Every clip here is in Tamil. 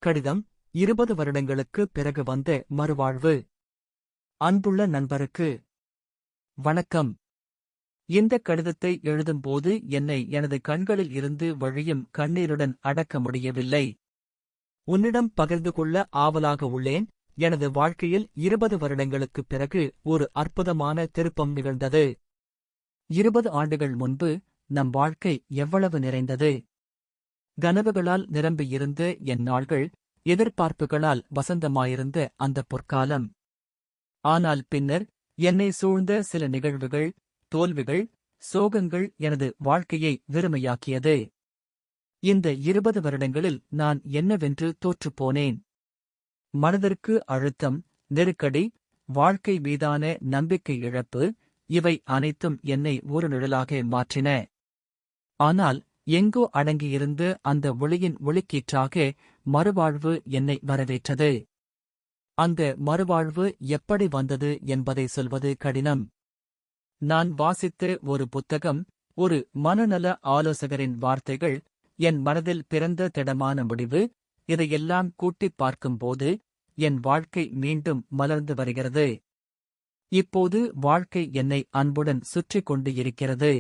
கடிதம் 20 வருடங்களுக்கு பிறகு வந்த மறுவாழ்வு. அன்புள்ள நண்பருக்கு வணக்கம். இந்த கடிதத்தை எழுதும்போது என்னை எனது கண்களில் இருந்து வழியும் கண்ணீருடன் அடக்க முடியவில்லை. உன்னிடம் பகிர்ந்து கொள்ள ஆவலாக உள்ளேன். எனது வாழ்க்கையில் 20 வருடங்களுக்குப் பிறகு ஒரு அற்புதமான திருப்பம் நிகழ்ந்தது. 20 ஆண்டுகள் முன்பு நம் வாழ்க்கை எவ்வளவு நிறைந்தது! கனவுகளால் நிரம்பியிருந்த என் நாள்கள், எதிர்பார்ப்புகளால் வசந்தமாயிருந்த அந்த பொற்காலம். ஆனால் பின்னர் என்னை சூழ்ந்த சில நிகழ்வுகள், தோல்விகள், சோகங்கள் எனது வாழ்க்கையை வெறுமையாக்கியது. இந்த 20 வருடங்களில் நான் என்னவென்று தோற்றுப்போனேன். மனதிற்கு அழுத்தம், நெருக்கடி, வாழ்க்கை மீதான நம்பிக்கை இழப்பு, இவை அனைத்தும் என்னை ஒரு நிழலாக மாற்றின. ஆனால் எங்கோ அடங்கியிருந்த அந்த ஒளியின் ஒளிக்கீற்றாக மறுவாழ்வு என்னை வரவேற்றது. அந்த மறுவாழ்வு எப்படி வந்தது என்பதை சொல்வது கடினம். நான் வாசித்த ஒரு புத்தகம், ஒரு மனநல ஆலோசகரின் வார்த்தைகள், என் மனதில் பிறந்த திடமான முடிவு. இதையெல்லாம் கூட்டிப் பார்க்கும்போது என் வாழ்க்கை மீண்டும் மலர்ந்து வருகிறது. இப்போது வாழ்க்கை என்னை அன்புடன் சுற்றிக் கொண்டு இருக்கிறது.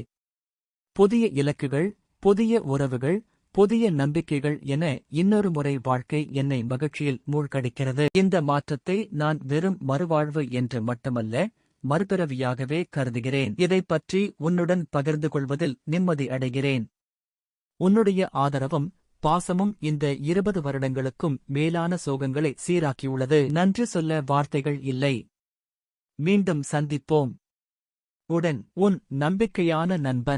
புதிய இலக்குகள், புதிய உறவுகள், புதிய நம்பிக்கைகள் என இன்னொரு முறை வாழ்க்கை என்னை மகிழ்ச்சியில் மூழ்கடிக்கிறது. இந்த மாற்றத்தை நான் வெறும் மறுவாழ்வு என்று மட்டுமல்ல, மறுபிறவியாகவே கருதுகிறேன். இதைப் பற்றி உன்னுடன் பகிர்ந்து கொள்வதில் நிம்மதி அடைகிறேன். உன்னுடைய ஆதரவும் பாசமும் இந்த 20 வருடங்களுக்கும் மேலான சோகங்களை சீராக்கியுள்ளது. நன்றி சொல்ல வார்த்தைகள் இல்லை. மீண்டும் சந்திப்போம். உடன் உன் நம்பிக்கையான நண்பன்.